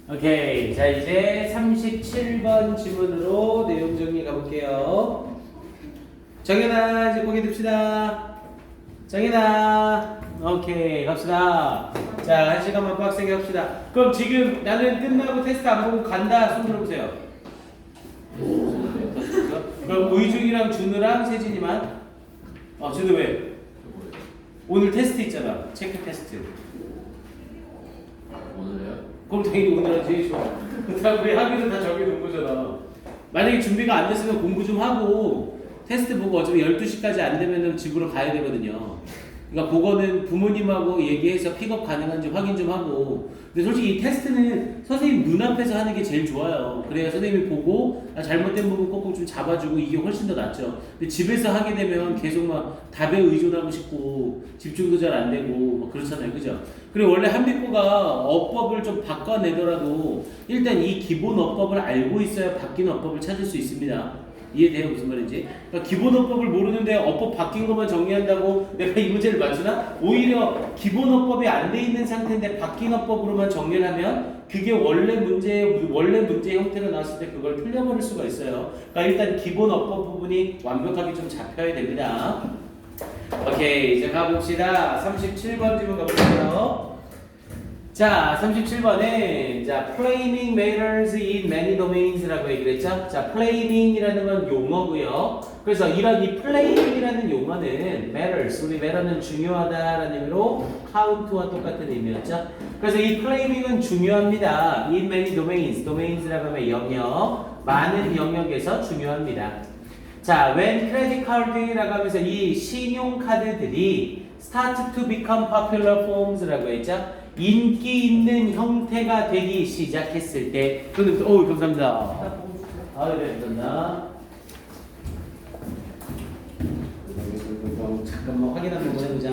오케이. 자, 이제 37번 지문으로 내용 정리 가볼게요. 정연아, 이제 고개 듭시다. 정연아. 오케이, 갑시다. 자, 한 시간만 빡세게 합시다. 그럼 지금 나는 끝나고 테스트 안 보고 간다. 손 들어보세요. 그럼 의중이랑 준우랑 세진이만. 준우 왜? 오늘 테스트 있잖아. 체크 테스트. 오늘이요? 그럼 당연히 오늘 하지. 그렇다고 우리 학위는 다 적어놓은 거잖아. 만약에 준비가 안 됐으면 공부 좀 하고 테스트 보고 어차피 12시까지 안 되면 집으로 가야 되거든요. 그러니까 그거는 부모님하고 얘기해서 픽업 가능한지 확인 좀 하고. 근데 솔직히 이 테스트는 선생님 눈앞에서 하는 게 제일 좋아요. 그래야 선생님이 보고 잘못된 부분 꼭꼭 좀 잡아주고 이게 훨씬 더 낫죠. 근데 집에서 하게 되면 계속 막 답에 의존하고 싶고 집중도 잘 안 되고 막 그렇잖아요. 그죠? 그리고 원래 한빛고가 어법을 좀 바꿔내더라도 일단 이 기본 어법을 알고 있어야 바뀐 어법을 찾을 수 있습니다. 이해돼요? 무슨 말인지? 그러니까 기본 어법을 모르는데 어법 바뀐 것만 정리한다고 내가 이 문제를 맞추나? 오히려 기본 어법이 안 돼 있는 상태인데 바뀐 어법으로만 정리를 하면 그게 원래 문제 형태로 나왔을 때 그걸 틀려버릴 수가 있어요. 그러니까 일단 기본 어법 부분이 완벽하게 좀 잡혀야 됩니다. 오케이, 이제 가봅시다. 37번 질문 가볼게요. 자, 37번에 Planning matters in many domains라고 얘기를 했죠. 자, planning이라는 건 용어고요. 그래서 이런 이 planning이라는 용어는 matters, 우리 matter는 중요하다라는 의미로 count와 똑같은 의미였죠. 그래서 이 planning은 중요합니다. in many domains라고 하면 영역, 많은 영역에서 중요합니다. 자, when credit card라고 하면서 이 신용카드들이 start to become popular forms라고 했죠. 인기 있는 형태가 되기 시작했을 때, 감사합니다. 네, 감사합니다. 잠깐만 확인 한번 해보자.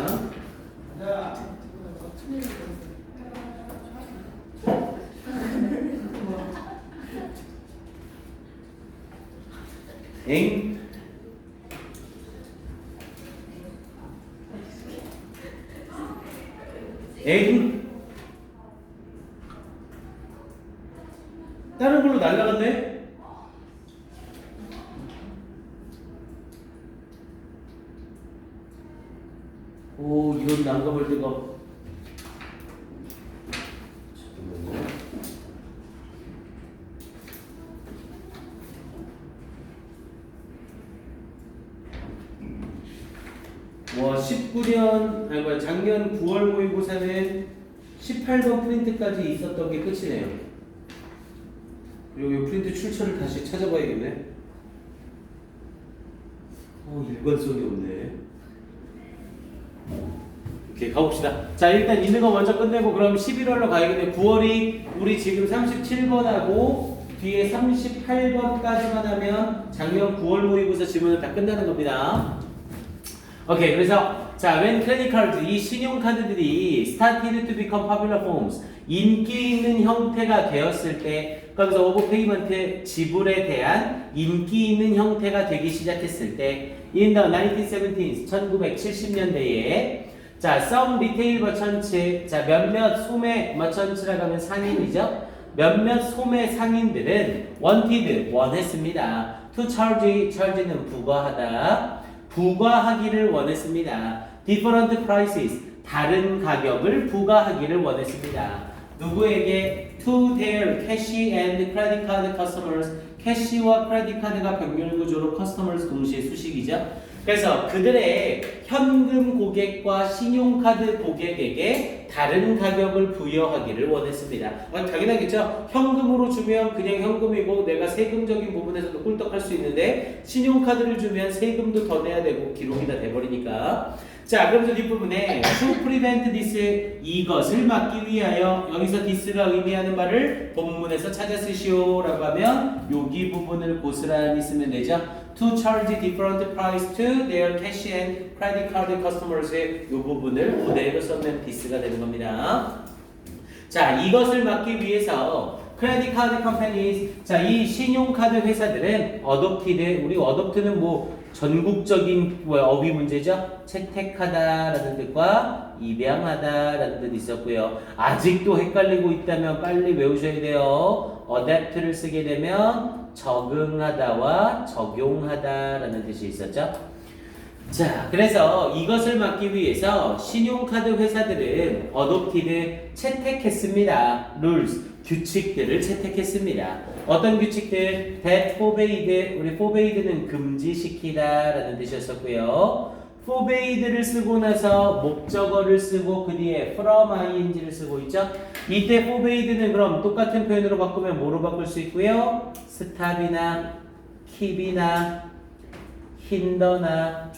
엥? 엥? 다른 걸로 날라갔네? 오, 이건 난감할 때가. 잠깐만요. 와, 19년, 작년 9월 모의고사는 18번 프린트까지 있었던 게 끝이네요. 그리고 이 프린트 출처를 다시 찾아봐야겠네. 일관성이 없네. 오케이, 가봅시다. 자, 일단 있는 거 먼저 끝내고 그럼 11월로 가야겠네. 9월이 우리 지금 37번하고 뒤에 38번까지만 하면 작년 9월 모의고사 지문은 다 끝나는 겁니다. 오케이, 그래서 자, when credit cards, 이 신용카드들이 started to become popular forms, 인기 있는 형태가 되었을 때, 그래서 오버 페이먼트 지불에 대한 인기 있는 형태가 되기 시작했을 때, in the 1970s, 1970년대에 자, some retail merchants, 자, 몇몇 소매 merchants라고 하면 상인이죠. 몇몇 소매 상인들은 wanted, 원했습니다. to charge는 부과하기를 원했습니다. different prices, 다른 가격을 부과하기를 원했습니다. 누구에게? to their cash and credit card customers. 캐시와 크레딧 카드가 병렬 구조로 customers 동시에 수식이죠. 그래서 그들의 현금 고객과 신용카드 고객에게 다른 가격을 부여하기를 원했습니다. 당연하겠죠. 현금으로 주면 그냥 현금이고 내가 세금적인 부분에서도 꿀떡할 수 있는데 신용카드를 주면 세금도 더 내야 되고 기록이 다 돼버리니까. 자, 그러면서 뒷부분에 to prevent this, 이것을 막기 위하여, 여기서 this가 의미하는 말을 본문에서 찾아 쓰시오 라고 하면 여기 부분을 고스란히 쓰면 되죠. to charge different price to their cash and credit card customers의 이 부분을 그대로 쓰면 this가 되는 겁니다. 자, 이것을 막기 위해서 크레딧 카드 컴퍼니스, 자, 이 신용카드 회사들은 어댑티드, 우리 어댑트는 뭐 전국적인 어휘 문제죠. 채택하다라는 뜻과 입양하다라는 뜻이 있었고요. 아직도 헷갈리고 있다면 빨리 외우셔야 돼요. adapt를 쓰게 되면 적응하다와 적용하다라는 뜻이 있었죠. 자, 그래서 이것을 막기 위해서 신용카드 회사들은 adopted 채택했습니다. rules, 규칙들을 채택했습니다. 어떤 규칙들? that forbade, 우리 forbade는 금지시키다 라는 뜻이었었고요. forbade를 쓰고 나서 목적어를 쓰고 그 뒤에 from ing를 쓰고 있죠. 이때 forbade는 그럼 똑같은 표현으로 바꾸면 뭐로 바꿀 수 있고요? stop이나 keep이나 hinder나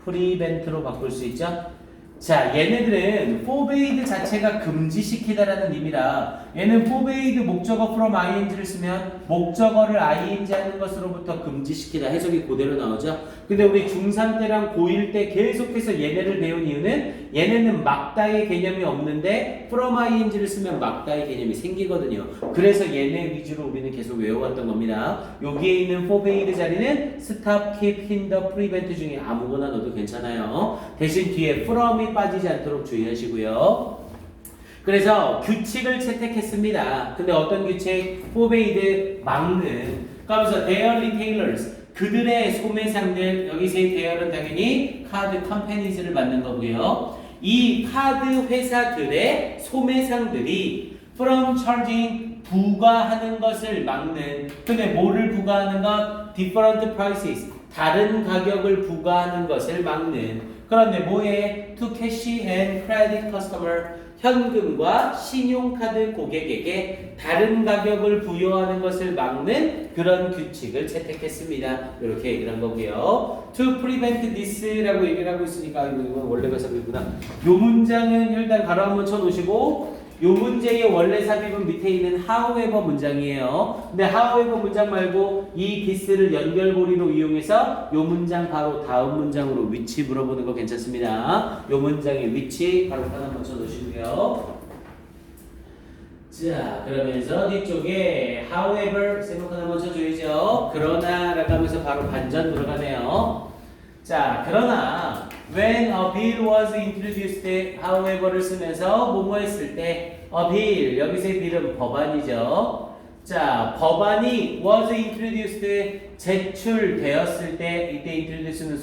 prevent로 바꿀 수 있죠. 자, 얘네들은 forbade 자체가 금지시키다라는 의미라 얘는 forbade 목적어 from ing를 쓰면 목적어를 ing 하는 것으로부터 금지시키다 해석이 그대로 나오죠. 근데 우리 중3 때랑 고1 때 계속해서 얘네를 배운 이유는 얘네는 막다의 개념이 없는데 from ing를 쓰면 막다의 개념이 생기거든요. 그래서 얘네 위주로 우리는 계속 외워왔던 겁니다. 여기에 있는 forbade 자리는 stop, keep, hinder, prevent 중에 아무거나 넣어도 괜찮아요. 대신 뒤에 from이 빠지지 않도록 주의하시고요. 그래서 규칙을 채택했습니다. 근데 어떤 규칙? forbade 막는. 그러면서 their retailers 그들의 소매상들 여기서의 their은 당연히 카드 컴퍼니즈를 맞는 거고요. 이 카드 회사들의 소매상들이 from charging 부과하는 것을 막는. 근데 뭐를 부과하는 것? different prices 다른 가격을 부과하는 것을 막는. 그런데 뭐에? to cash and credit customer 현금과 신용카드 고객에게 다른 가격을 부여하는 것을 막는 그런 규칙을 채택했습니다. 이렇게 얘기를 한 거고요. To prevent this라고 얘기를 하고 있으니까 이건 원래가 삽입이구나. 요 문장은 일단 가로 한번 쳐놓으시고 요 문제의 원래 삽입은 밑에 있는 however 문장이에요. 근데 however 문장 말고 이 this를 연결고리로 이용해서 요 문장 바로 다음 문장으로 위치 물어보는 거 괜찮습니다. 요 문장의 위치 바로 한번 쳐놓으시고요. 자, 그러면서 뒤쪽에 however 세모칸 한번 쳐줘야죠. 그러나 라고 하면서 바로 반전 들어가네요. 자, 그러나 when a bill was introduced, however를 쓰면서 뭐뭐 했을 때 a bill, 여기서의 bill은 법안이죠. 자, 법안이 was introduced, 제출되었을 때 이때 introduce는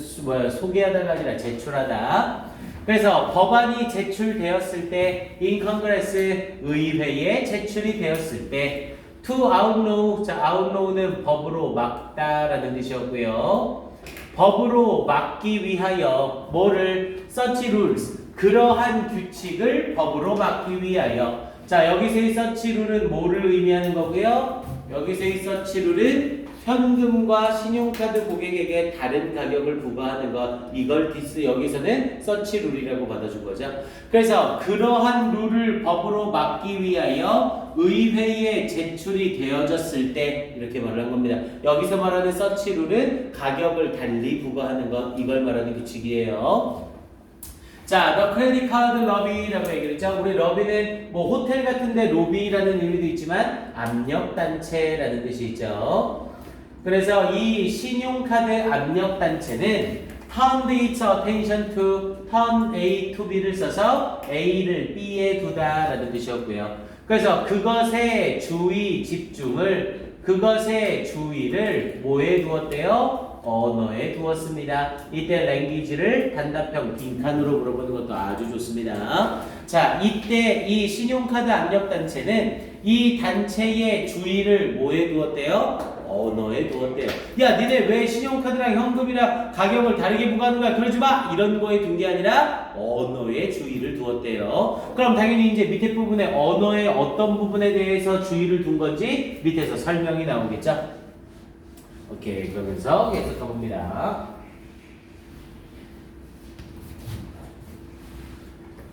소개하다가 아니라 제출하다. 그래서 법안이 제출되었을 때 in Congress, 의회에 제출이 되었을 때 to outlaw, 자, outlaw는 법으로 막다라는 뜻이었고요. 법으로 막기 위하여 뭐를? such rules 그러한 규칙을 법으로 막기 위하여. 자, 여기서의 such rule은 뭐를 의미하는 거고요? 여기서의 such rule은 현금과 신용카드 고객에게 다른 가격을 부과하는 것. 이걸 디스 여기서는 such rule이라고 받아준 거죠. 그래서 그러한 룰을 법으로 막기 위하여 의회에 제출이 되어졌을 때 이렇게 말을 한 겁니다. 여기서 말하는 such rule은 가격을 달리 부과하는 것. 이걸 말하는 규칙이에요. 자, the credit card lobby라고 얘기를 했죠. 우리 lobby는 뭐 호텔 같은데 로비라는 의미도 있지만 압력단체라는 뜻이 있죠. 그래서 이 신용카드 압력단체는 turned its attention to, turn A to B를 써서 A를 B에 두다라는 뜻이었고요. 그래서 그것의 주의 집중을, 그것의 주의를 뭐에 두었대요? 언어에 두었습니다. 이때 language를 단답형 빈칸으로 물어보는 것도 아주 좋습니다. 자, 이때 이 신용카드 압력단체는 이 단체의 주의를 뭐에 두었대요? 언어에 두었대요. 야, 니네 왜 신용카드랑 현금이랑 가격을 다르게 부과하는 거야? 그러지 마! 이런 거에 둔 게 아니라 언어에 주의를 두었대요. 그럼 당연히 이제 밑에 부분에 언어의 어떤 부분에 대해서 주의를 둔 건지 밑에서 설명이 나오겠죠? 오케이, 그러면서 계속 가봅니다.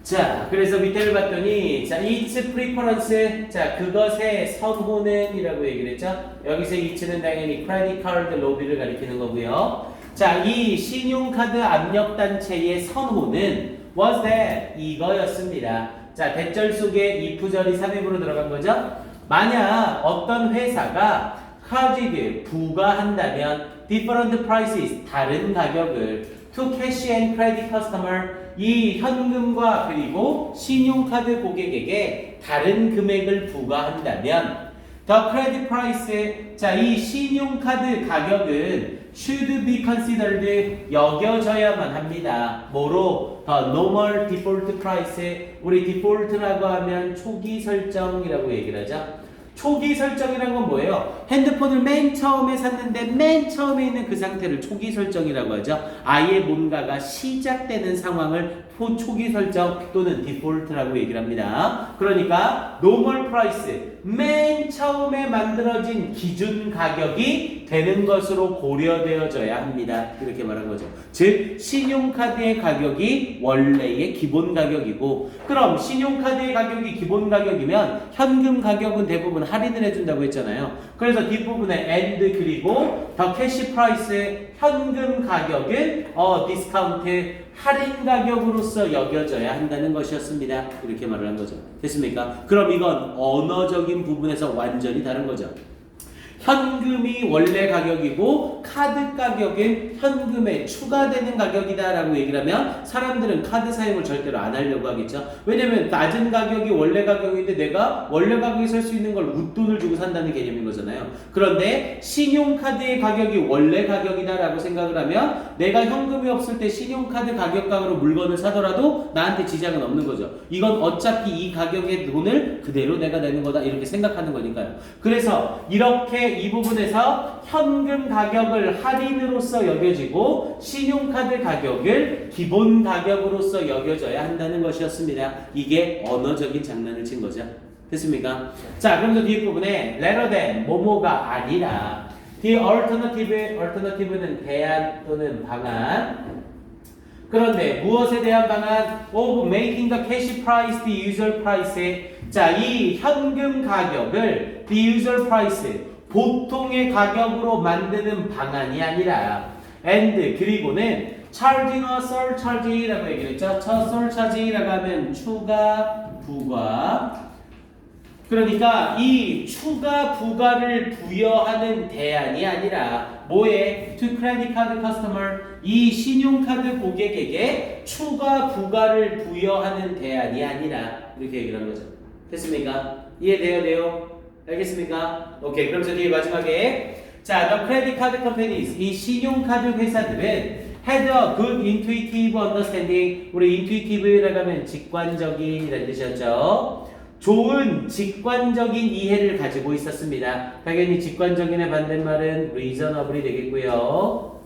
자, 그래서 밑에를 봤더니, 자, its preference, 자, 그것의 선호는 이라고 얘기를 했죠. 여기서 it는 당연히 credit card lobby를 가리키는 거고요. 자, 이 신용카드 압력단체의 선호는 was that, 이거였습니다. 자, 대절 속에 if절이 삽입으로 들어간 거죠. 만약 어떤 회사가 charged 부과한다면 different prices 다른 가격을 to cash and credit customer 이 현금과 그리고 신용카드 고객에게 다른 금액을 부과한다면 the credit price 자 이 신용카드 가격은 should be considered 여겨져야만 합니다. 뭐로? the normal default price 우리 default라고 하면 초기 설정이라고 얘기를 하죠. 초기 설정이란 건 뭐예요? 핸드폰을 맨 처음에 샀는데 맨 처음에 있는 그 상태를 초기 설정이라고 하죠. 아예 뭔가가 시작되는 상황을 초기 설정 또는 디폴트라고 얘기를 합니다. 그러니까 normal price 맨 처음에 만들어진 기준 가격이 되는 것으로 고려되어져야 합니다. 이렇게 말한 거죠. 즉 신용카드의 가격이 원래의 기본 가격이고 그럼 신용카드의 가격이 기본 가격이면 현금 가격은 대부분 할인을 해준다고 했잖아요. 그래서 뒷부분에 and 그리고 the cash price 현금 가격은 디스카운트 할인 가격으로서 여겨져야 한다는 것이었습니다. 이렇게 말을 한 거죠. 됐습니까? 그럼 이건 언어적인 부분에서 완전히 다른 거죠. 현금이 원래 가격이고 카드 가격은 현금에 추가되는 가격이다 라고 얘기를 하면 사람들은 카드 사용을 절대로 안 하려고 하겠죠. 왜냐면 낮은 가격이 원래 가격인데 내가 원래 가격에 살 수 있는 걸 웃돈을 주고 산다는 개념인 거잖아요. 그런데 신용카드의 가격이 원래 가격이다 라고 생각을 하면 내가 현금이 없을 때 신용카드 가격각으로 물건을 사더라도 나한테 지장은 없는 거죠. 이건 어차피 이 가격의 돈을 그대로 내가 내는 거다 이렇게 생각하는 거니까요. 그래서 이렇게 이 부분에서 현금 가격을 할인으로서 여겨지고 신용카드 가격을 기본 가격으로서 여겨져야 한다는 것이었습니다. 이게 언어적인 장난을 친 거죠. 됐습니까? 자, 그럼 뒤에 부분에 rather than 뭐뭐가 아니라 the alternative는 대안 또는 방안 그런데 무엇에 대한 방안? of making the cash price the usual price 자, 이 현금 가격을 the usual price 보통의 가격으로 만드는 방안이 아니라 and 그리고는 charging a surcharge라고 얘기를 했죠. surcharge라고 하면 추가 부과 그러니까 이 추가 부가를 부여하는 대안이 아니라 뭐에? to credit card customer 이 신용카드 고객에게 추가 부가를 부여하는 대안이 아니라 이렇게 얘기를 한 거죠. 됐습니까? 이해돼요? 알겠습니까? 오케이. 그럼 저 뒤에 마지막에 자, the credit card companies 이 신용카드 회사들은 had a good intuitive understanding 우리 intuitive라고 하면 직관적인 이라는 뜻이었죠. 좋은 직관적인 이해를 가지고 있었습니다. 당연히 직관적인의 반대말은 reasonable이 되겠고요.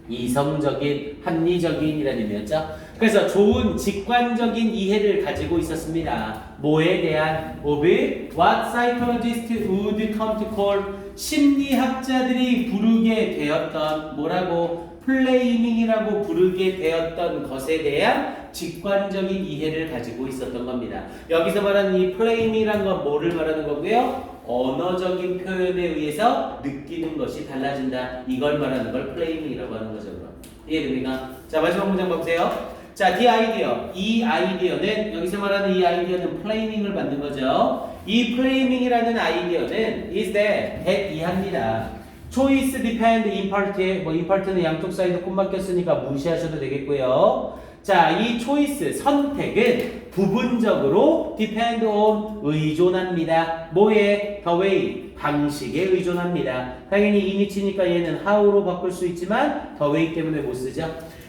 이성적인, 합리적인이라는 의미였죠. 그래서 좋은 직관적인 이해를 가지고 있었습니다. 뭐에 대한? of what psychologists would come to call 심리학자들이 부르게 되었던 뭐라고? 플레이밍이라고 부르게 되었던 것에 대한 직관적인 이해를 가지고 있었던 겁니다. 여기서 말하는 이 플레이밍이란 건 뭐를 말하는 거고요? 언어적인 표현에 의해서 느끼는 것이 달라진다. 이걸 말하는 걸 플레이밍이라고 하는 거죠. 그럼 이해됩니까? 자, 마지막 문장 보세요. 자, the idea. 이 아이디어는 여기서 말하는 이 아이디어는 플레이밍을 만든 거죠. 이 플레이밍이라는 아이디어는 is that 이합니다. choice depend in part에 뭐 in part는 양쪽 사이도 콤 막혔으니까 무시하셔도 되겠고요. 자, 이 choice 선택은 부분적으로 depend on 의존합니다. 뭐에? the way 방식에 의존합니다. 당연히 in which니까 얘는 how로 바꿀 수 있지만 the way 때문에 못 쓰죠.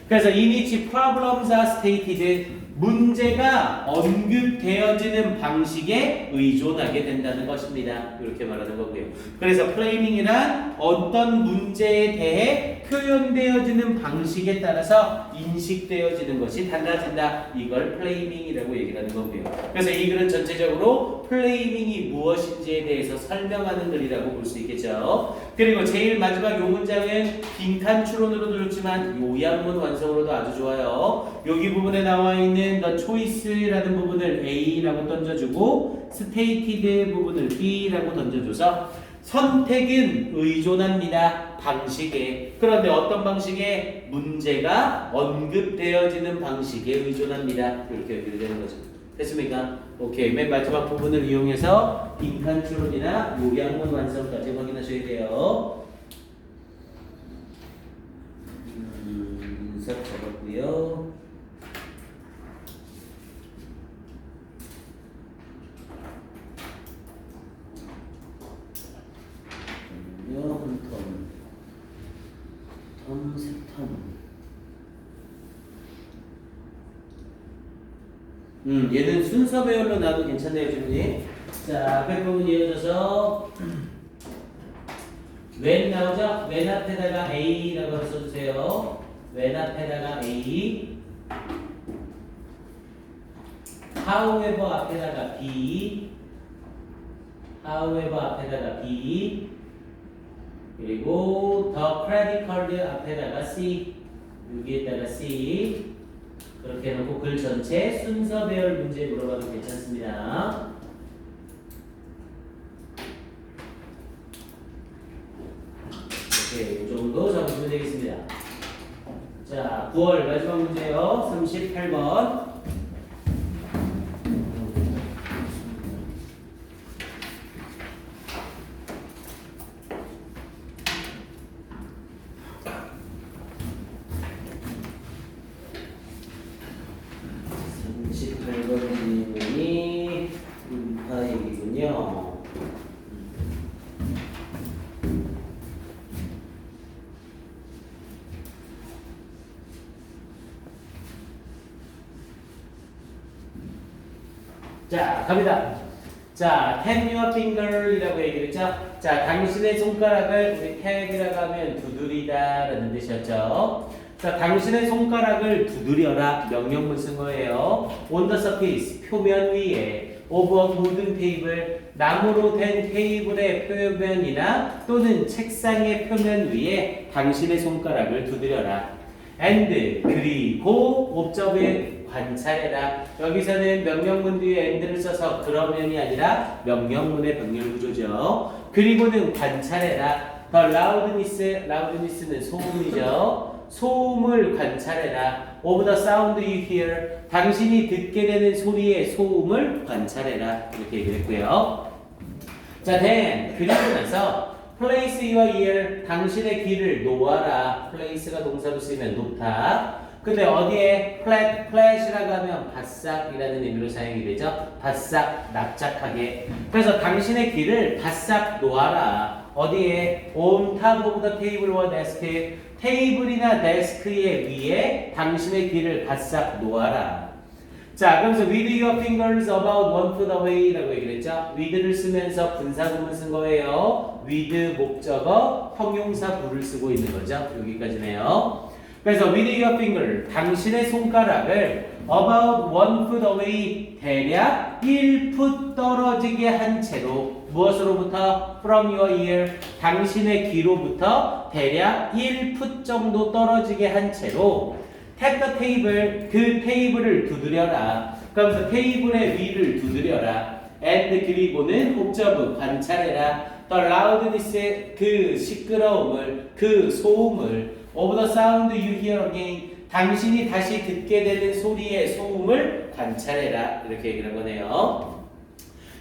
그래서 in which problems are stated 문제가 언급되어지는 방식에 의존하게 된다는 것입니다. 이렇게 말하는 거고요. 그래서 플레이밍이란 어떤 문제에 대해 표현되어지는 방식에 따라서 인식되어지는 것이 달라진다. 이걸 플레이밍이라고 얘기를 하는 거고요. 그래서 이 글은 전체적으로 플레이밍이 무엇인지에 대해서 설명하는 글이라고 볼 수 있겠죠. 그리고 제일 마지막 요 문장은 빈칸 추론으로도 좋지만 요약문 완성으로도 아주 좋아요. 여기 부분에 나와 있는 the choice라는 부분을 A라고 던져주고 stated 부분을 B라고 던져줘서 선택은 의존합니다. 방식에. 그런데 어떤 방식에? 문제가 언급되어지는 방식에 의존합니다. 이렇게 되는 거죠. 됐습니까? 오케이. 맨 마지막 부분을 이용해서 빈칸 추론이나 요약문 완성까지 확인하셔야 돼요. 인사 잡았고요. 한 턴, 세 턴. 얘는 순서 배열로 놔도 괜찮네요, 주문이. 자, 앞에 부분 이어져서 when 나오죠? when 앞에다가 A라고 써주세요. when 앞에다가 A. however 앞에다가 B. however 앞에다가 B. 그리고 the credit card 앞에다가 C. 여기에다가 C. 그렇게 해놓고 글 전체 순서 배열 문제 물어봐도 괜찮습니다. 이렇게 이 정도 적으시면 되겠습니다. 자, 9월 마지막 문제요. 38번. 질문이 인파이군요. 자, 갑니다. 자, tap your finger 이라고 얘기를 했죠. 자, 당신의 손가락을 우리 탭이라고 하면 두드리다 라는 뜻이었죠. 자, 당신의 손가락을 두드려라 명령문 쓴 거예요. On the surface, 표면 위에 of a wooden table, 나무로 된 테이블의 표면이나 또는 책상의 표면 위에 당신의 손가락을 두드려라. and, 그리고 observe, 관찰해라. 여기서는 명령문 뒤에 and를 써서 그러면이 아니라 명령문의 병렬 구조죠. 그리고는 관찰해라. The loudness는 소음이죠. 소음을 관찰해라. Of the sound you hear, 당신이 듣게 되는 소리의 소음을 관찰해라. 이렇게 얘기를 했고요. 자, then 그리고 나서 place your ear, 당신의 귀를 놓아라. place가 동사로 쓰이면 놓다. 근데 어디에 flat이라고 하면 바싹이라는 의미로 사용이 되죠. 바싹, 납작하게. 그래서 당신의 귀를 바싹 놓아라. 어디에? On top of the table or desk, 테이블이나 데스크의 위에 당신의 귀를 바싹 놓아라. 자, 그러면서 with your fingers about 1 foot away 라고 얘기를 했죠. with를 쓰면서 분사구문 쓴 거예요. with 목적어, 형용사 부를 쓰고 있는 거죠. 여기까지네요. 그래서 with your finger, 당신의 손가락을 about 1 foot away, 대략 1풋 떨어지게 한 채로 무엇으로부터? from your ear, 당신의 귀로부터 대략 1풋 정도 떨어지게 한 채로 tap the table, 그 테이블을 두드려라. 그러면서 테이블의 위를 두드려라. and 그리고는 observe, 관찰해라. the loudness, 그 시끄러움을, 그 소음을 of the sound you hear again, 당신이 다시 듣게 되는 소리의 소음을 관찰해라. 이렇게 얘기를 한 거네요.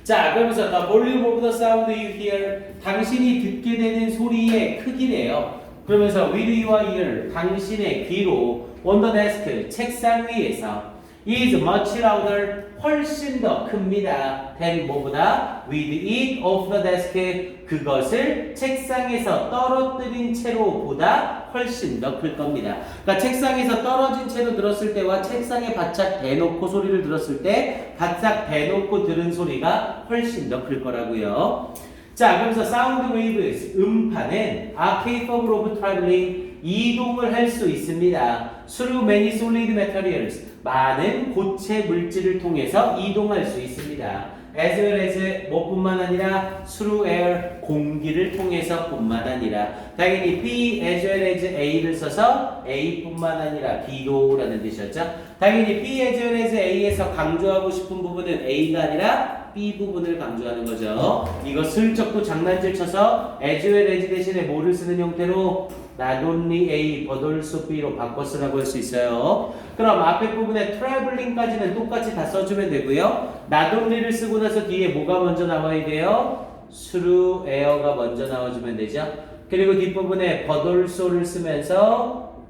자, 그러면서 the volume of the sound you hear, 당신이 듣게 되는 소리의 크기래요. 그러면서 with your ear, 당신의 귀로 on the desk, 책상 위에서 is much louder, 훨씬 더 큽니다. than 뭐보다? with it off the desk, 그것을 책상에서 떨어뜨린 채로 보다 훨씬 더 클 겁니다. 그러니까 책상에서 떨어진 채로 들었을 때와 책상에 바짝 대놓고 소리를 들었을 때 바짝 대놓고 들은 소리가 훨씬 더 클 거라고요. 자, 그러면서 sound waves, 음파는 are capable of traveling, 이동을 할 수 있습니다. through many solid materials, 많은 고체 물질을 통해서 이동할 수 있습니다. as well as 뭐뿐만 아니라 through air, 공기를 통해서 뿐만 아니라. 당연히 B as well as A를 써서 A뿐만 아니라 B도라는 뜻이었죠. 당연히 B as well as A에서 강조하고 싶은 부분은 A가 아니라 B 부분을 강조하는 거죠. 이거 슬쩍 또 장난질 쳐서 as well as 대신에 뭐를 쓰는 형태로 not only A but also B로 바꿔 쓰라고 할 수 있어요. 그럼 앞에 부분에 traveling까지는 똑같이 다 써주면 되고요. not only를 쓰고 나서 뒤에 뭐가 먼저 나와야 돼요? through air가 먼저 나와주면 되죠. 그리고 뒷부분에 but also를 쓰면서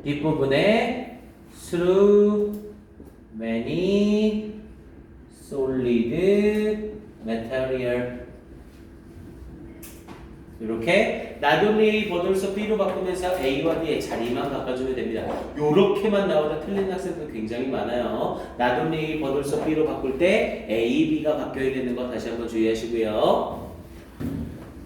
뒷부분에 through many solid material 이렇게 not only but also B로 바꾸면서 A와 B의 자리만 바꿔주면 됩니다. 요렇게만 나오다 틀린 학생들 굉장히 많아요. not only but also B로 바꿀 때 A, B가 바뀌어야 되는 거 다시 한번 주의하시고요.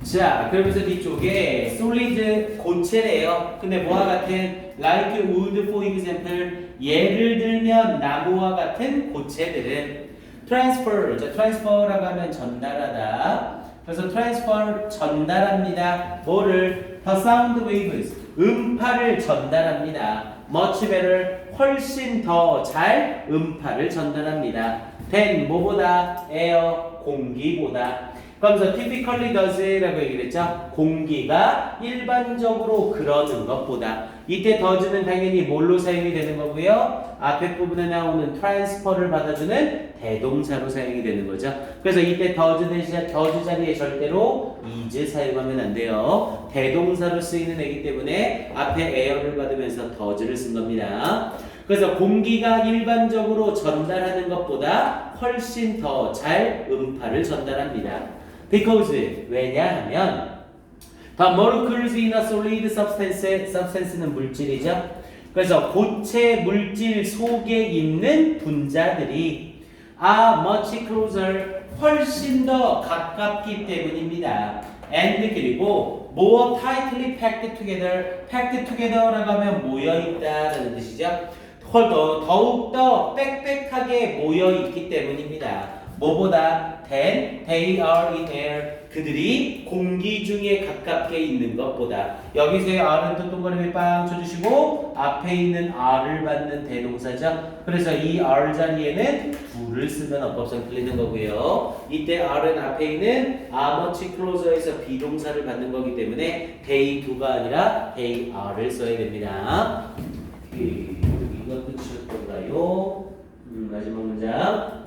자, 그러면서 뒤쪽에 solid 고체래요. 근데 뭐와 같은 like wood for example 예를 들면 나무와 같은 고체들은 transfer, 자, transfer라고 하면 전달하다. 그래서 transfer 전달합니다. 뭐를? The sound waves 음파를 전달합니다. much better 훨씬 더 잘 음파를 전달합니다. than 뭐보다? air 공기보다. 그러면서 typically does라고 얘기를 했죠. 공기가 일반적으로 그러는 것보다. 이때 does는 당연히 뭘로 사용이 되는 거고요. 앞에 부분에 나오는 transfer를 받아주는 대동사로 사용이 되는 거죠. 그래서 이때 does 대신 does 자리에 절대로 is 사용하면 안 돼요. 대동사로 쓰이는 애기 때문에 앞에 air를 받으면서 does를 쓴 겁니다. 그래서 공기가 일반적으로 전달하는 것보다 훨씬 더 잘 음파를 전달합니다. Because 왜냐하면 The molecules in a solid substance는 물질이죠. 그래서 고체 물질 속에 있는 분자들이 are much closer 훨씬 더 가깝기 때문입니다. And 그리고 more tightly packed together라고 하면 모여있다라는 뜻이죠. 더욱더 빽빽하게 모여있기 때문입니다. 뭐보다? than they are in air 그들이 공기 중에 가깝게 있는 것보다. 여기서의 R은 또 동그라미 빵 쳐주시고 앞에 있는 R을 받는 대동사죠. 그래서 이 R 자리에는 do를 쓰면 어법상 틀리는 거고요. 이때 R은 앞에 있는 are much closer에서 비동사를 받는 거기 때문에 they do가 아니라 they are를 써야 됩니다. 이거 끝이었던가요? 마지막 문장.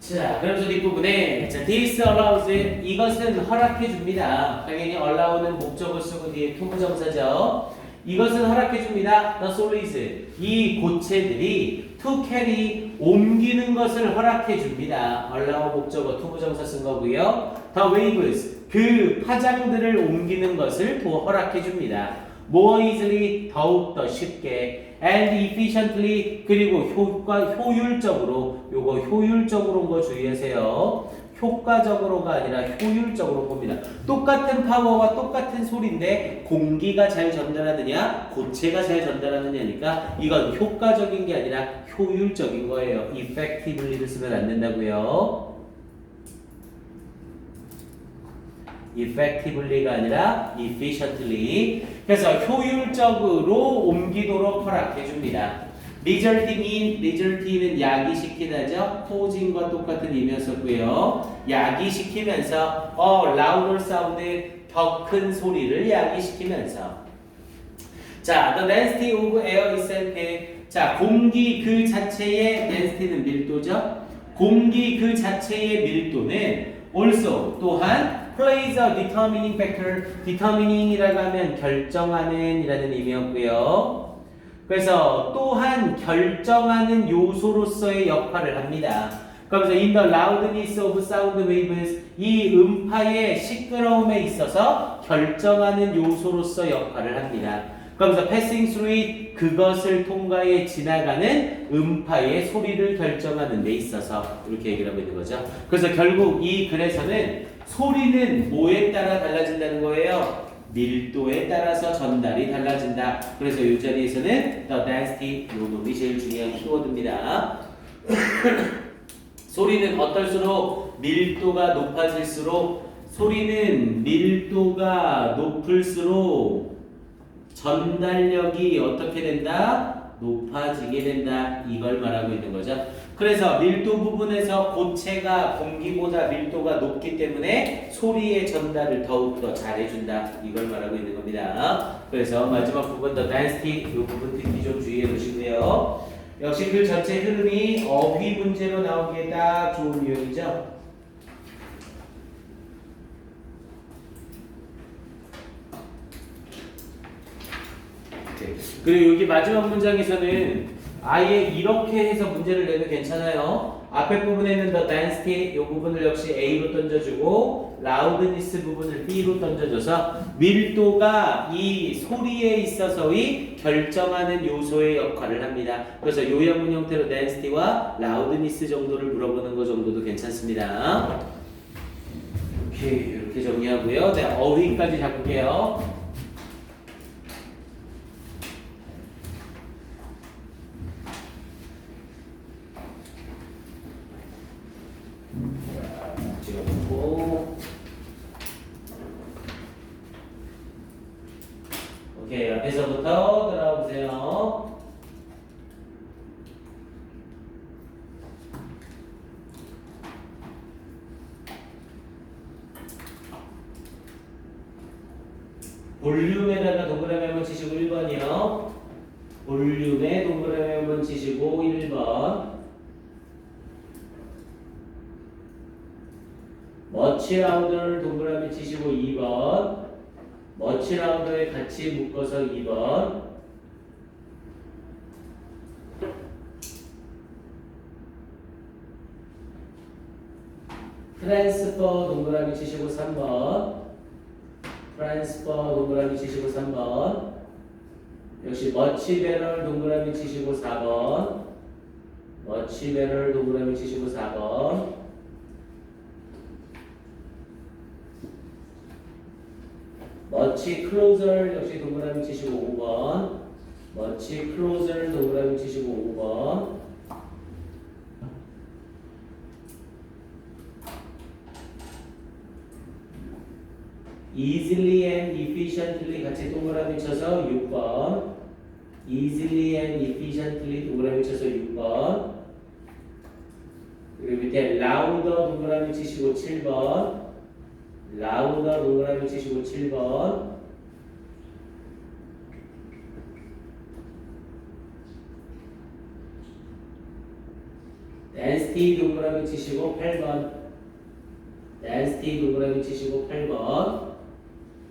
자, 그래서 뒷부분에 자, this allows 이것은 허락해 줍니다. 당연히 allow는 목적을 쓰고 뒤에 투부정사죠. 이것은 허락해 줍니다. The solids 이 고체들이 to carry 옮기는 것을 허락해 줍니다. allow 목적어 투부정사 쓴 거고요. The waves 그 파장들을 옮기는 것을 또 허락해 줍니다. more easily 더욱 더 쉽게 and efficiently 그리고 효율적으로 요거 효율적으로인 거 주의하세요. 효과적으로가 아니라 효율적으로 봅니다. 똑같은 파워와 똑같은 소리인데 공기가 잘 전달하느냐 고체가 잘 전달하느냐니까 이건 효과적인 게 아니라 효율적인 거예요. effectively를 쓰면 안 된다고요. effectively가 아니라 efficiently. 그래서 효율적으로 옮기도록 허락해 줍니다. result는 야기시키다죠. causing과 똑같은 의미였었고요. 야기시키면서 louder sound 더 큰 소리를 야기시키면서. 자, the density of air itself. 자, 공기 그 자체의 density는 밀도죠. 공기 그 자체의 밀도는 also 또한 plays a determining factor. determining이라고 하면 결정하는 이라는 의미였고요. 그래서 또한 결정하는 요소로서의 역할을 합니다. 그러면서 in the loudness of sound waves 이 음파의 시끄러움에 있어서 결정하는 요소로서 역할을 합니다. 그러면서 passing through it 그것을 통과해 지나가는 음파의 소리를 결정하는 데 있어서 이렇게 얘기를 하고 있는 거죠. 그래서 결국 이 글에서는 소리는 뭐에 따라 달라진다는 거예요? 밀도에 따라서 전달이 달라진다. 그래서 이 자리에서는 the density 요 놈이 제일 중요한 키워드입니다. 소리는 어떨수록 밀도가 높아질수록 소리는 밀도가 높을수록 전달력이 어떻게 된다? 높아지게 된다. 이걸 말하고 있는 거죠. 그래서 밀도 부분에서 고체가 공기보다 밀도가 높기 때문에 소리의 전달을 더욱더 잘해준다. 이걸 말하고 있는 겁니다. 그래서 마지막 부분 더 density 이 부분 듣기 좀 주의해 두시고요. 역시 글 전체 흐름이 어휘 문제로 나오기에 딱 좋은 유형이죠. 그리고 여기 마지막 문장에서는 아예 이렇게 해서 문제를 내도 괜찮아요. 앞에 부분에는 the density 이 부분을 역시 A로 던져주고 loudness 부분을 B로 던져줘서 밀도가 이 소리에 있어서의 결정하는 요소의 역할을 합니다. 그래서 요약문 형태로 density와 loudness 정도를 물어보는 것 정도도 괜찮습니다. 이렇게 정리하고요. 네, 어휘까지 잡을게요. 오케이, 앞에서부터 들어가 보세요. 볼륨에다가 동그라미 한번 치시고 1번이요. 볼륨에 동그라미 한번 치시고 1번. 머치라우드를 동그라미 치시고 2번. 머치라우드에 같이 묶어서 2번. 트랜스퍼 동그라미 치시고 3번. 트랜스퍼 동그라미 치시고 3번. 역시 머치배럴 동그라미 치시고 4번. 머치배럴 동그라미 치시고 4번. 머치 클로저 역시 동그라미 치시고 5번. 머치 클로저 동그라미 치시고 5번. easily and efficiently 같이 동그라미 쳐서 6번. easily and efficiently 동그라미 쳐서 6번. 그리고 밑에 louder 동그라미 치시고 7번. louder 동그라미 치시고 7번. density 동그라미 치시고 8번. density 동그라미 치시고 8번.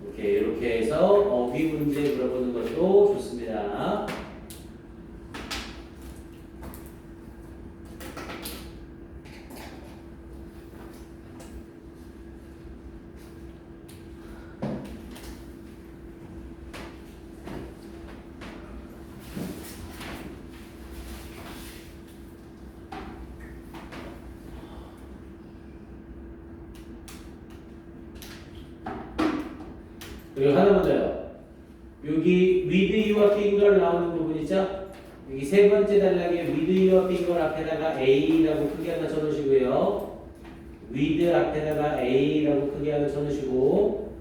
오케이, 이렇게 해서 어휘 문제 물어보는 것도 좋습니다. 그리고 하나 더요. 여기 with your finger 나오는 부분 있죠? 여기 세 번째 단락에 with your finger 앞에다가 A라고 크게 하나 써놓으시고요. with 앞에다가 A라고 크게 하나 써놓으시고,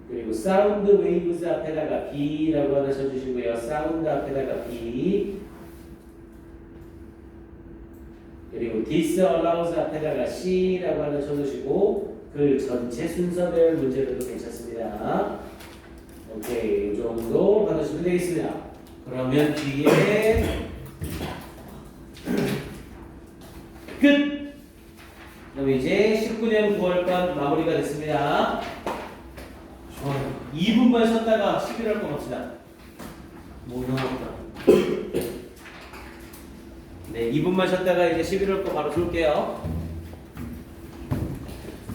그리고 sound waves 앞에다가 B라고 하나 써주시고요. sound 앞에다가 B, 그리고 disallows 앞에다가 C라고 하나 써주시고, 글 전체 순서별 문제로도 괜찮습니다. 오케이, 이 정도 받으시면 되겠습니다. 그러면 뒤에 끝! 그럼 이제 19년 9월간 마무리가 됐습니다. 좋아요. 2분만 쉬었다가 11월 거 봅시다. 뭐 나왔다. 네, 2분만 쉬었다가 이제 11월 거 바로 쏠게요.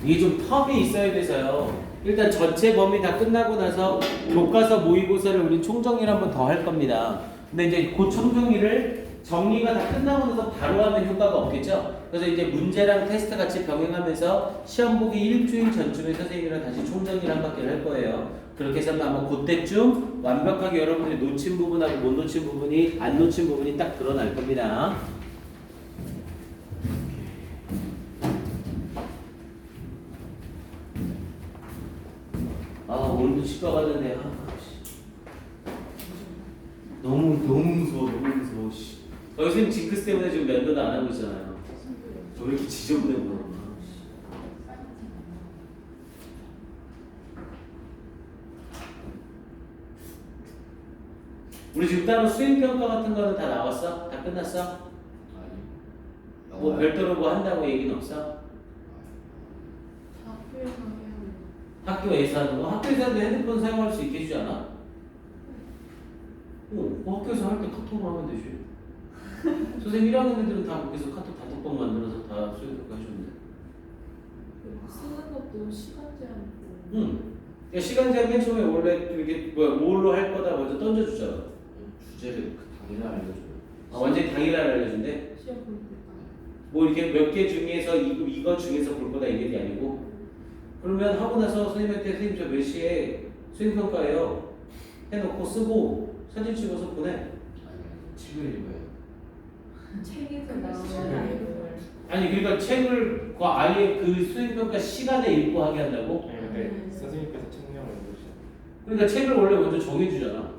이게 좀 텀이 있어야 돼서요. 일단 전체 범위 다 끝나고 나서 교과서 모의고사를 우린 총정리를 한 번 더 할 겁니다. 근데 이제 그 총정리를 정리가 다 끝나고 나서 바로 하면 효과가 없겠죠? 그래서 이제 문제랑 테스트 같이 병행하면서 시험 보기 일주일 전쯤에 선생님이랑 다시 총정리를 한 바퀴를 할 거예요. 그렇게 해서 아마 그때쯤 완벽하게 여러분들이 놓친 부분하고 못 놓친 부분이, 안 놓친 부분이 딱 드러날 겁니다. 아, 오늘도 치과 갔는데 너무 무서워. 선생님 징크스 때문에 지금 면도도 안 하고 있잖아요. 왜 이렇게 지저분해 보여? 우리 지금 따로 수행평가 같은 거는 다 나왔어? 다 끝났어? 아니. 뭐 별도로 뭐 한다고 얘기는 없어? 학교에서 하는 거? 학교에서 하는데 핸드폰 사용할 수 있게 해주지 않아? 뭐 학교에서 할 때 카톡으로 하면 되지. 선생님 1학년 애들은 다 거기서 카톡 단톡방 만들어서 다 수행평가 해주는데. 쓰는 것도 시간 제한이고. 응. 그러니까 시간 제한 맨 처음에 원래 이렇게 뭘로 할 거다 먼저 던져주잖아. 주제를 그 당일날 알려줘요. 완전히 당일날 알려준대. 시험 볼 때. 뭐 이렇게 몇 개 중에서 이거 중에서 볼 거다 이게 아니고. 그러면 하고 나서 선생님한테 선생님 저 몇 시에 수행평가예요 해놓고 쓰고 사진 찍어서 보내. 아니 책을 읽어요. 책에서 책을 나오는 읽어요. 아니 그러니까 책을 그 아예 그 수행평가 시간에 읽고 하게 한다고? 네, 선생님께서 책명을 해주시죠. 그러니까 책을 원래 먼저 정해주잖아.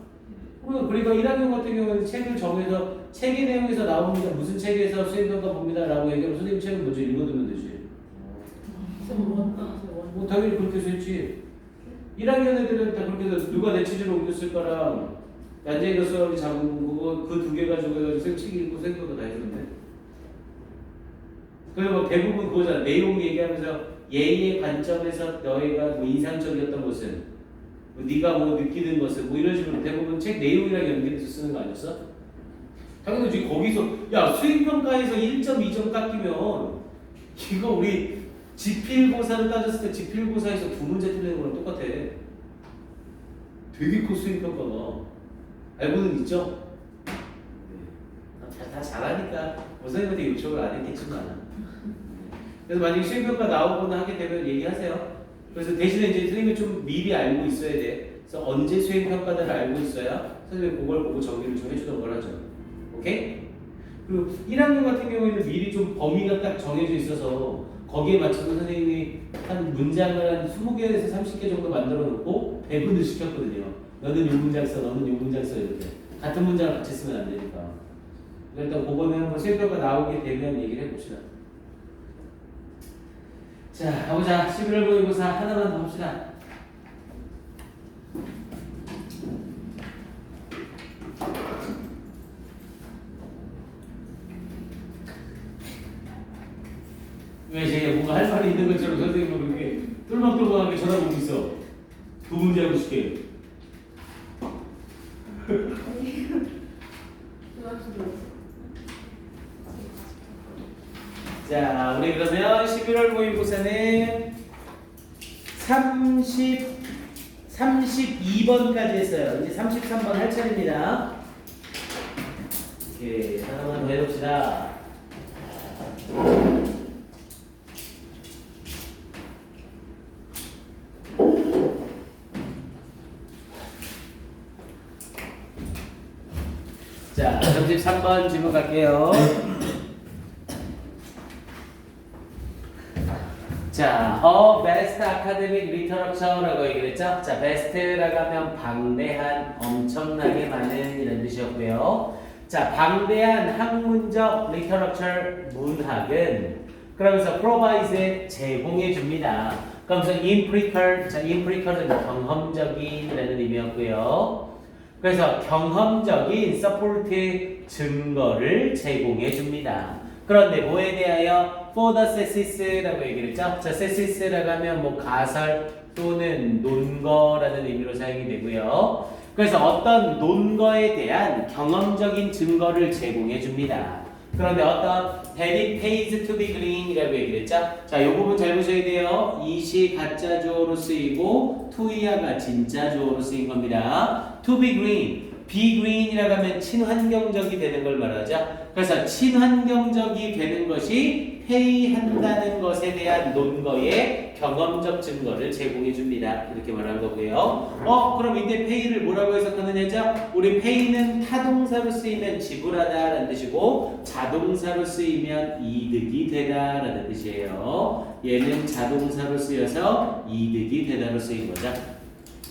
그러니까 1학년 같은 경우는 책을 정해서 책의 내용에서 나옵니다. 무슨 책에서 수행평가 봅니다 라고 얘기하면 선생님 책을 먼저 읽어두면 되지. 뭐 당연히 그렇게 해서 했지. 1학년 애들은 다 그렇게 해서 누가 내 취지로 옮겼을 거랑 난쟁이 교수하고 잡은 그거 그 두 개 가지고 해가지고 책 읽고 생각도 다 해줬는데. 그리고 뭐 대부분 그거잖아. 내용 얘기하면서 예의 관점에서 너희가 뭐 인상적이었던 것은 뭐 네가 뭐 느끼는 것은 뭐 이런 식으로 대부분 책 내용이랑 연결해서 쓰는 거 아니었어? 당연히 거기서 야 수행평가에서 1점, 2점 깎이면 이거 우리 지필고사를 따졌을 때 지필고사에서 두 문제 틀리는 거랑 똑같아. 되게 커 수행평가가. 알고는 있죠? 다 잘하니까 선생님한테 요청을 안 했겠지만. 그래서 만약에 수행평가 나오거나 하게 되면 얘기하세요. 그래서 대신에 이제 선생님이 좀 미리 알고 있어야 돼. 그래서 언제 수행평가들을 알고 있어야 선생님이 그걸 보고 정리를 좀 해주던 걸 하죠. 오케이? 그리고 1학년 같은 경우에는 미리 좀 범위가 딱 정해져 있어서 거기에 맞춰서 선생님이 한 문장을 한 20개에서 30개 정도 만들어 놓고 배분을 시켰거든요. 너는 요 문장 써, 너는 요 문장 써 이렇게. 같은 문장을 같이 쓰면 안 되니까. 일단 그거는 한번 수행평가 나오게 되면 얘기를 해봅시다. 자, 가보자. 11월 모의고사 하나만 더 봅시다. 왜 제가 뭔가 할 말이 있는 것처럼 선생님은 그렇게 똘망똘망하게 쳐다보고 있어. 두 문제 하고 싶게. 자, 우리 그러면 11월 모의고사는 32번까지 했어요. 이제 33번 할 차례입니다. 오케이, 하나만 더 해봅시다. 자, 33번 질문 갈게요. 자, best academic literature라고 얘기를 했죠? 자, best라고 하면 방대한, 엄청나게 많은 이런 뜻이었고요. 자, 방대한 학문적 literature 문학은 그러면서 provides에 제공해 줍니다. 그러면서 empirical, 자, empirical은 경험적인이라는 의미였고요. 그래서 경험적인 support 증거를 제공해 줍니다. 그런데 뭐에 대하여 for the thesis라고 얘기를 했죠. 자, thesis라고 하면 뭐 가설 또는 논거라는 의미로 사용이 되고요. 그래서 어떤 논거에 대한 경험적인 증거를 제공해 줍니다. 그런데 어떤 that it pays to be green이라고 얘기를 했죠. 자, 이 부분 잘 보셔야 돼요. 이시 가짜 주어로 쓰이고 to야가 진짜 주어로 쓰인 겁니다. to be green, be green이라고 하면 친환경적이 되는 걸 말하죠. 그래서 친환경적이 되는 것이 회의한다는 것에 대한 논거의 경험적 증거를 제공해 줍니다. 이렇게 말하는 거고요. 그럼 이때 pay를 뭐라고 해석하느냐죠? 우리 pay는 타동사로 쓰이면 지불하다라는 뜻이고 자동사로 쓰이면 이득이 되다라는 뜻이에요. 얘는 자동사로 쓰여서 이득이 되다로 쓰인 거죠.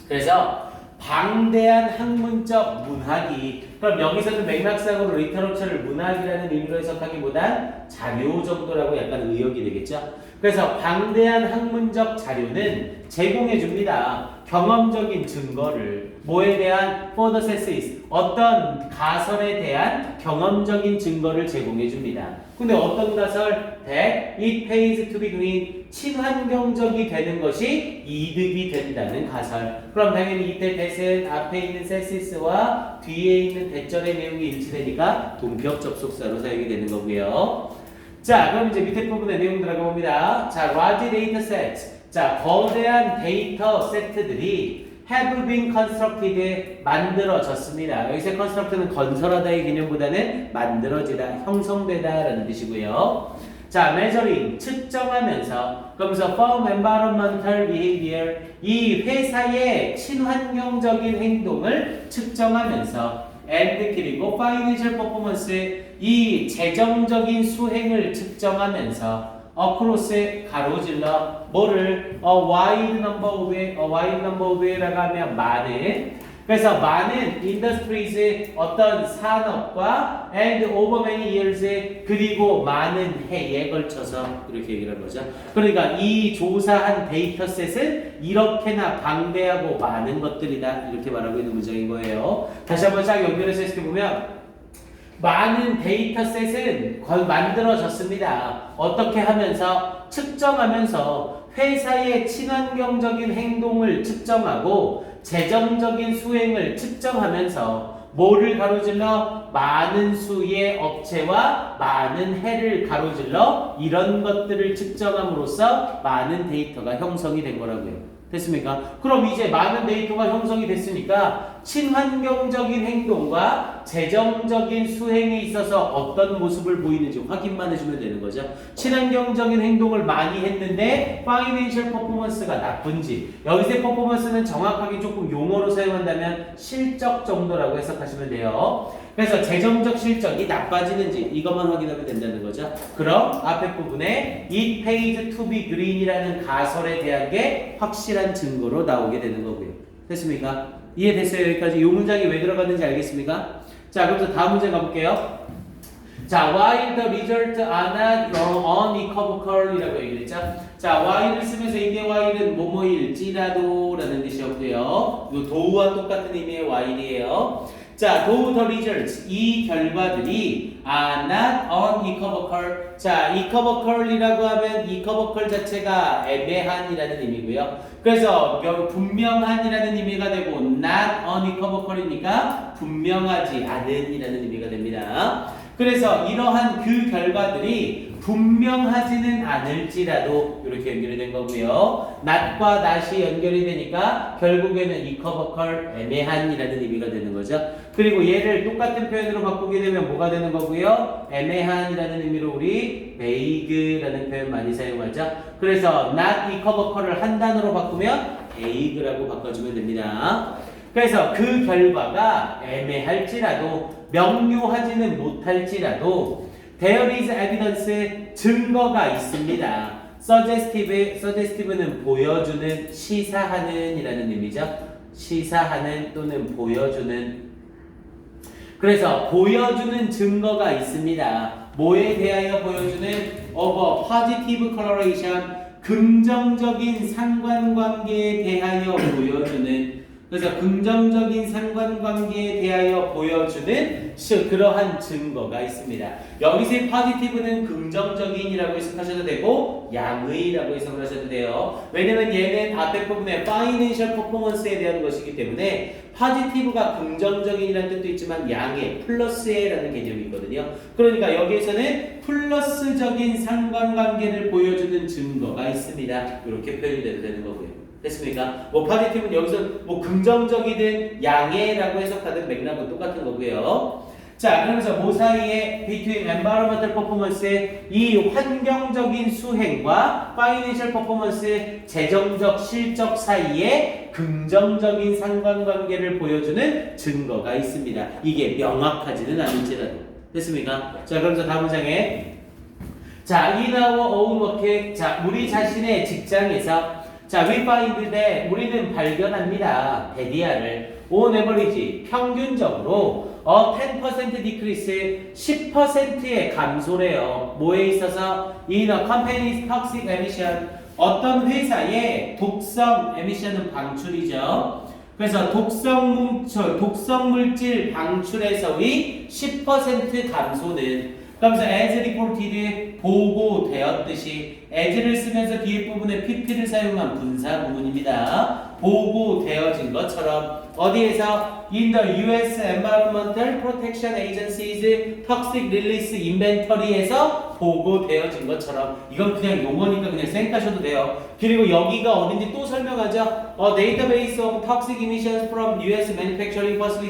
그래서 방대한 학문적 문학이 그럼 여기서는 맥락상으로 리터러처를 문학이라는 의미로 해석하기보단 자료 정도라고 약간 의역이 되겠죠. 그래서 방대한 학문적 자료는 제공해 줍니다. 경험적인 증거를 뭐에 대한 for the thesis 어떤 가설에 대한 경험적인 증거를 제공해 줍니다. 근데 어떤 가설? that it pays to be green 친환경적이 되는 것이 이득이 된다는 가설. 그럼 당연히 이때 that은 앞에 있는 thesis와 뒤에 있는 대절의 내용이 일치되니까 동격 접속사로 사용이 되는 거고요. 자, 그럼 이제 밑에 부분의 내용 들어가 봅니다. 자, large data sets. 자, 거대한 데이터 세트들이 have been constructed 만들어졌습니다. 여기서 construct는 건설하다의 개념보다는 만들어지다, 형성되다라는 뜻이고요. 자, measuring 측정하면서 그러면서 firm environmental behavior 이 회사의 친환경적인 행동을 측정하면서 and 그리고 financial performance 이 재정적인 수행을 측정하면서 across 가로질러 뭐를 wide number of라고 하면 많은 그래서 많은 industries 어떤 산업과 and over many years 그리고 많은 해에 걸쳐서 이렇게 얘기를 한 거죠. 그러니까 이 조사한 데이터셋은 이렇게나 방대하고 많은 것들이다 이렇게 말하고 있는 문장인 거예요. 다시 한번 쫙 연결해서 해석해 보면 많은 데이터셋은 만들어졌습니다. 어떻게 하면서 측정하면서 회사의 친환경적인 행동을 측정하고 재정적인 수행을 측정하면서 뭐를 가로질러? 많은 수의 업체와 많은 해를 가로질러 이런 것들을 측정함으로써 많은 데이터가 형성이 된 거라고요. 됐습니까? 그럼 이제 많은 데이터가 형성이 됐으니까 친환경적인 행동과 재정적인 수행에 있어서 어떤 모습을 보이는지 확인만 해주면 되는 거죠. 친환경적인 행동을 많이 했는데 파이낸셜 퍼포먼스가 나쁜지 여기서의 퍼포먼스는 정확하게 조금 용어로 사용한다면 실적 정도라고 해석하시면 돼요. 그래서 재정적 실적이 나빠지는지 이것만 확인하면 된다는 거죠. 그럼 앞에 부분에 it pays to be green이라는 가설에 대한 게 확실한 증거로 나오게 되는 거고요. 됐습니까? 이해됐어요? 여기까지 이 문장이 왜 들어갔는지 알겠습니까? 자, 그럼 다음 문제 가볼게요. 자, while the results are not unequivocal이라고 얘기했죠. 자, while을 쓰면서 이게 while은 뭐뭐일지라도 라는 뜻이었고요. 요 도우와 똑같은 의미의 while이에요. 자, though the results 이 결과들이 are not unequivocal. 자, equivocal이라고 하면 equivocal 자체가 애매한이라는 의미고요. 그래서 분명한이라는 의미가 되고 not unequivocal이니까 분명하지 않은이라는 의미가 됩니다. 그래서 이러한 그 결과들이 분명하지는 않을지라도 이렇게 연결이 된 거고요. not과 not이 연결이 되니까 결국에는 equivocal, 애매한이라는 의미가 되는 거죠. 그리고 얘를 똑같은 표현으로 바꾸게 되면 뭐가 되는 거고요? 애매한이라는 의미로 우리 vague라는 표현 많이 사용하죠. 그래서 not equivocal을 한 단어로 바꾸면 vague라고 바꿔주면 됩니다. 그래서 그 결과가 애매할지라도 명료하지는 못할지라도 there is evidence 증거가 있습니다. suggestive는 보여주는, 시사하는 이라는 의미죠. 시사하는 또는 보여주는. 그래서 보여주는 증거가 있습니다. 뭐에 대하여 보여주는 of a positive correlation 긍정적인 상관관계에 대하여 보여주는 그래서 긍정적인 상관관계에 대하여 보여주는 그러한 증거가 있습니다. 여기서의 positive는 긍정적인이라고 해석하셔도 되고 양의라고 해석을 하셔도 돼요. 왜냐면 얘는 앞에 부분에 financial performance에 대한 것이기 때문에 positive가 긍정적인이라는 뜻도 있지만 양의 플러스에라는 개념이 있거든요. 그러니까 여기에서는 플러스적인 상관관계를 보여주는 증거가 있습니다. 이렇게 표현이 되는 거고요. 됐습니까? 뭐 파지티브는 여기서 뭐 긍정적이든 양해라고 해석하든 맥락은 똑같은 거고요. 자, 그러면서 뭐 사이에 between environmental performance의 이 환경적인 수행과 financial performance의 재정적 실적 사이에 긍정적인 상관관계를 보여주는 증거가 있습니다. 이게 명확하지는 않을지라도. 됐습니까? 자, 그러면서 다음 문장에 자, in our own work 자, 우리 자신의 직장에서 자, we find that 우리는 발견합니다. 데디아를 on average 평균적으로 10% decrease 10%의 감소래요. 뭐에 있어서 in a company's toxic emission 어떤 회사의 독성 emission은 방출이죠. 그래서 독성 물질 방출에서의 10% 감소는 그러면서 as reported 보고되었듯이 as를 쓰면서 뒤에 부분에 pp를 사용한 분사 부분입니다. 보고되어진 것처럼 어디에서 in the U.S. Environmental Protection Agency's Toxic Release Inventory에서 보고되어진 것처럼 이건 그냥 용어니까 그냥 생각하셔도 돼요. 그리고 여기가 어딘지 또 설명하죠. A database of toxic emissions from U.S. manufacturing facilities